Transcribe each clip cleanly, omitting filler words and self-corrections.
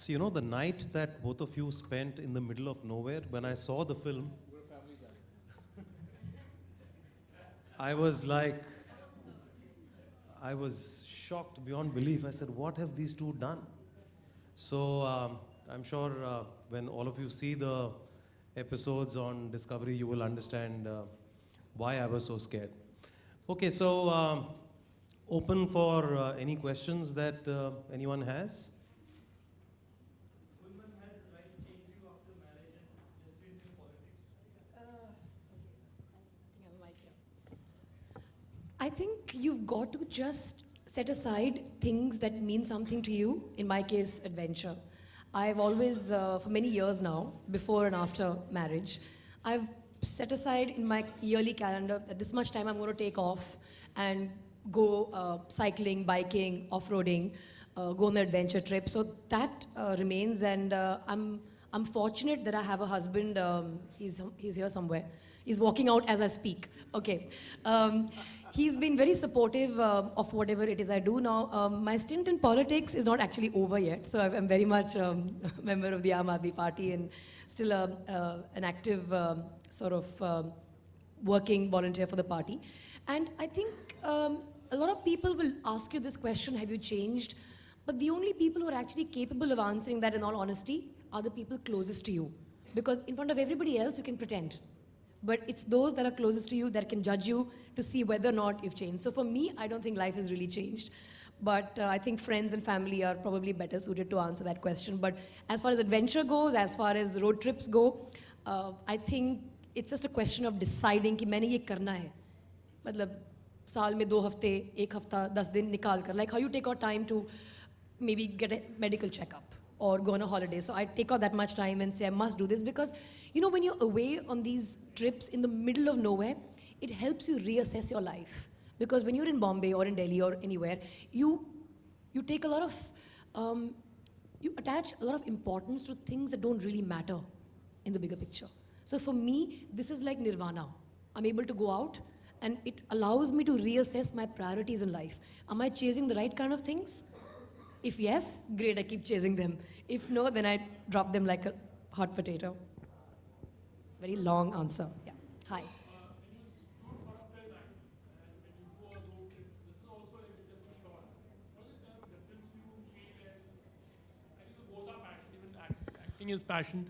So, you know, the night that both of you spent in the middle of nowhere, when I saw the film, I was like, I was shocked beyond belief. I said, what have these two done? So, I'm sure when all of you see the episodes on Discovery, you will understand why I was so scared. Okay, so open for any questions that anyone has. I think you've got to just set aside things that mean something to you. In my case, adventure. I've always, for many years now, before and after marriage, I've set aside in my yearly calendar that this much time I'm going to take off and go cycling, biking, off-roading, go on an adventure trip. So that remains, and I'm fortunate that I have a husband. He's here somewhere. He's walking out as I speak. Okay. He's been very supportive of whatever it is I do now. My stint in politics is not actually over yet, so I'm very much a member of the Aam Aadmi Party and still an active sort of working volunteer for the party. And I think a lot of people will ask you this question, have you changed? But the only people who are actually capable of answering that in all honesty are the people closest to you. Because in front of everybody else, you can pretend. But it's those that are closest to you that can judge you to see whether or not you've changed. So for me, I don't think life has really changed. But I think friends and family are probably better suited to answer that question. But as far as adventure goes, as far as road trips go, I think it's just a question of deciding कि मैंने ये करना है. मतलब साल में 2 हफ्ते, 1 हफ्ता, 10 दिन निकाल कर. Like how you take out time to maybe get a medical checkup or go on a holiday. So I take out that much time and say I must do this because, you know, when you're away on these trips in the middle of nowhere, it helps you reassess your life. Because when you're in Bombay or in Delhi or anywhere, you take a lot of, you attach a lot of importance to things that don't really matter in the bigger picture. So for me, this is like nirvana. I'm able to go out and it allows me to reassess my priorities in life. Am I chasing the right kind of things? If yes, great, I keep chasing them. If no, then I drop them like a hot potato. Very long answer. Yeah. Hi. Acting is passion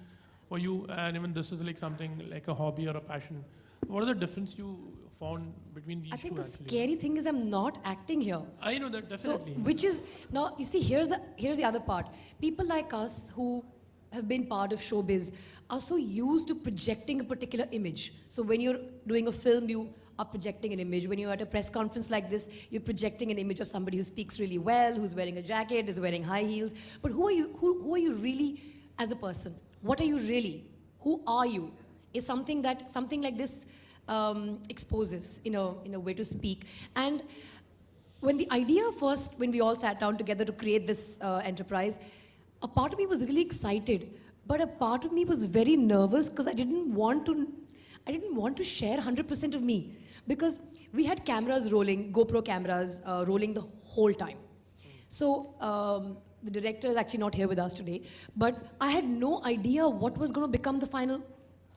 for you, and even this is like something like a hobby or a passion. What are the difference you found between these two? I think the scary thing is I'm not acting here. I know that definitely. So, which is now you see here's the other part. People like us who have been part of showbiz are so used to projecting a particular image. So when you're doing a film, you are projecting an image. When you're at a press conference like this, you're projecting an image of somebody who speaks really well, who's wearing a jacket, is wearing high heels. But who are you? Who are you really as a person? What are you really? Who are you? Is something like this exposes in a way to speak. And when the idea first, when we all sat down together to create this enterprise, a part of me was really excited, but a part of me was very nervous because I didn't want to share 100% of me, because we had cameras rolling, GoPro cameras rolling the whole time. So the director is actually not here with us today, but I had no idea what was going to become the final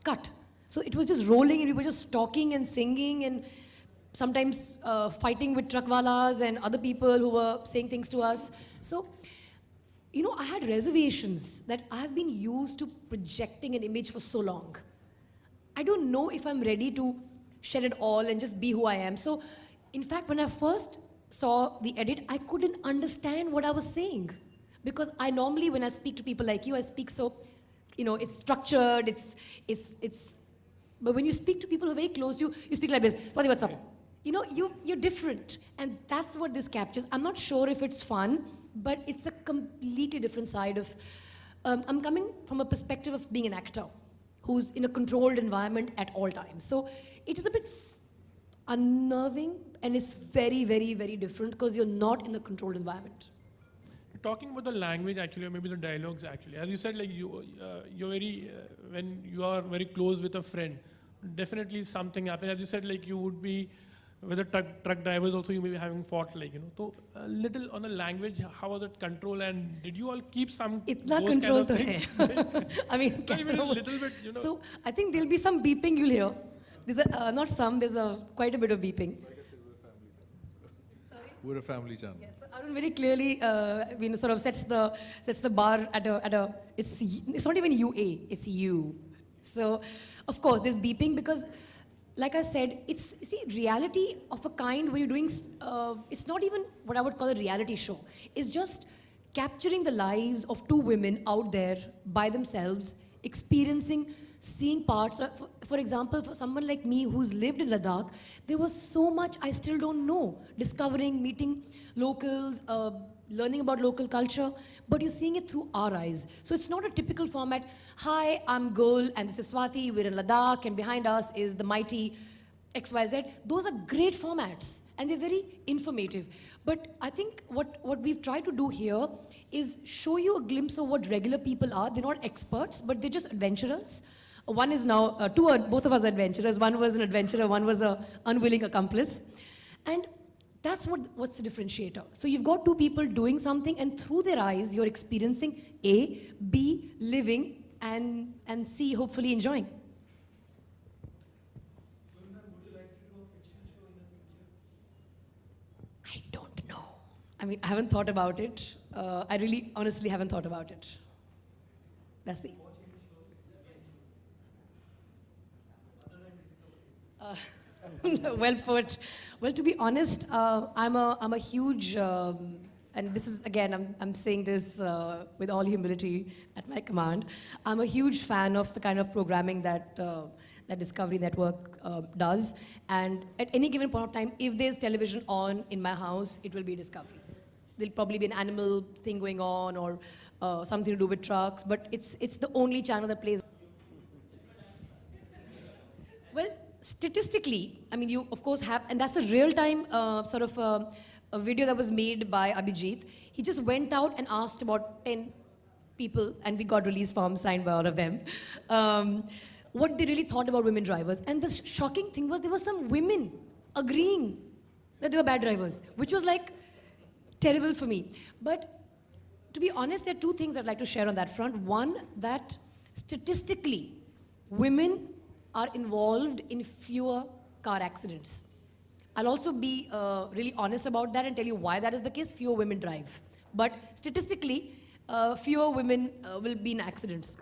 cut. So it was just rolling and we were just talking and singing and sometimes fighting with truckwalas and other people who were saying things to us. So, you know, I had reservations that I have been used to projecting an image for so long. I don't know if I'm ready to shed it all and just be who I am. So, in fact, when I first saw the edit, I couldn't understand what I was saying. Because I normally, when I speak to people like you, I speak so, you know, it's structured, but when you speak to people who are very close to you, you speak like this, Pati, what's up? You know, you're different, and that's what this captures. I'm not sure if it's fun, but it's a completely different side of, I'm coming from a perspective of being an actor who's in a controlled environment at all times. So it is a bit unnerving, and it's very, very, very different because you're not in a controlled environment. Talking about the language actually, or maybe the dialogues actually, as you said, like you're very, when you are very close with a friend, definitely something happens. As you said, like you would be with the truck drivers also you may be having fought, like, you know. So a little on the language, how was it control, and did you all keep some इतना those kind control of तो things? है. I mean, Not even a little bit, you know. So I think there'll be some beeping you'll hear. There's not some. There's quite a bit of beeping. We're a family channel. Yes, so Arun very clearly, sort of sets the bar at a. It's not even UA. It's U. So, of course, there's beeping because, like I said, it's reality of a kind where you're doing. It's not even what I would call a reality show. It's just capturing the lives of two women out there by themselves, experiencing, seeing parts. For example, for someone like me who's lived in Ladakh, there was so much I still don't know. Discovering, meeting locals, learning about local culture, but you're seeing it through our eyes. So it's not a typical format. Hi, I'm Gul, and this is Swati, we're in Ladakh, and behind us is the mighty XYZ. Those are great formats, and they're very informative. But I think what we've tried to do here is show you a glimpse of what regular people are. They're not experts, but they're just adventurers. One is now, both of us are adventurers. One was an adventurer, one was an unwilling accomplice. And that's what's the differentiator. So you've got two people doing something, and through their eyes, you're experiencing A, B, living, and C, hopefully enjoying. I don't know. I mean, I haven't thought about it. I really, honestly haven't thought about it. That's the... Well put. Well, to be honest, I'm a huge, and this is again, I'm saying this with all humility at my command. I'm a huge fan of the kind of programming that that Discovery Network does. And at any given point of time, if there's television on in my house, it will be Discovery. There'll probably be an animal thing going on or something to do with trucks, but it's the only channel that plays. Well, statistically, I mean, you of course have, and that's a real-time sort of a video that was made by Abhijit. He just went out and asked about 10 people, and we got release forms signed by all of them, what they really thought about women drivers. And the shocking thing was there were some women agreeing that they were bad drivers, which was like terrible for me. But to be honest, there are two things I'd like to share on that front. One, that statistically, women are involved in fewer car accidents. I'll also be really honest about that and tell you why that is the case. Fewer women drive. But statistically, fewer women will be in accidents.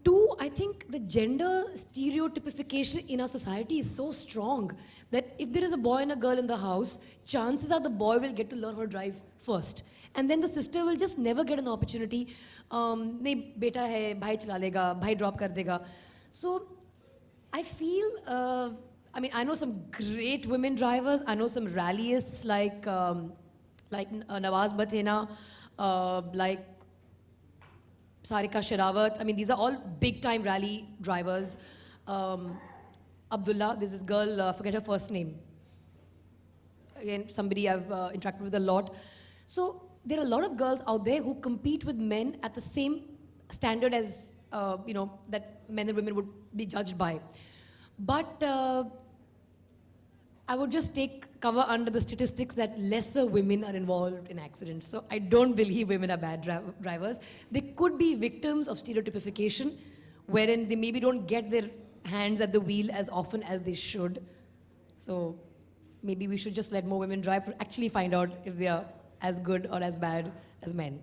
Two, I think the gender stereotypification in our society is so strong that if there is a boy and a girl in the house, chances are the boy will get to learn how to drive first. And then the sister will just never get an opportunity. Nahi, beta hai, bhai chala lega, bhai drop kar dega. So I feel, I mean, I know some great women drivers. I know some rallyists like Nawaz Bathena, like Sarika Sherawat. I mean, these are all big-time rally drivers. Abdullah, there's this girl, forget her first name. Again, somebody I've interacted with a lot. So there are a lot of girls out there who compete with men at the same standard as, that men and women would be judged by. But I would just take cover under the statistics that lesser women are involved in accidents. So I don't believe women are bad drivers. They could be victims of stereotypification, wherein they maybe don't get their hands at the wheel as often as they should. So maybe we should just let more women drive to actually find out if they are as good or as bad as men.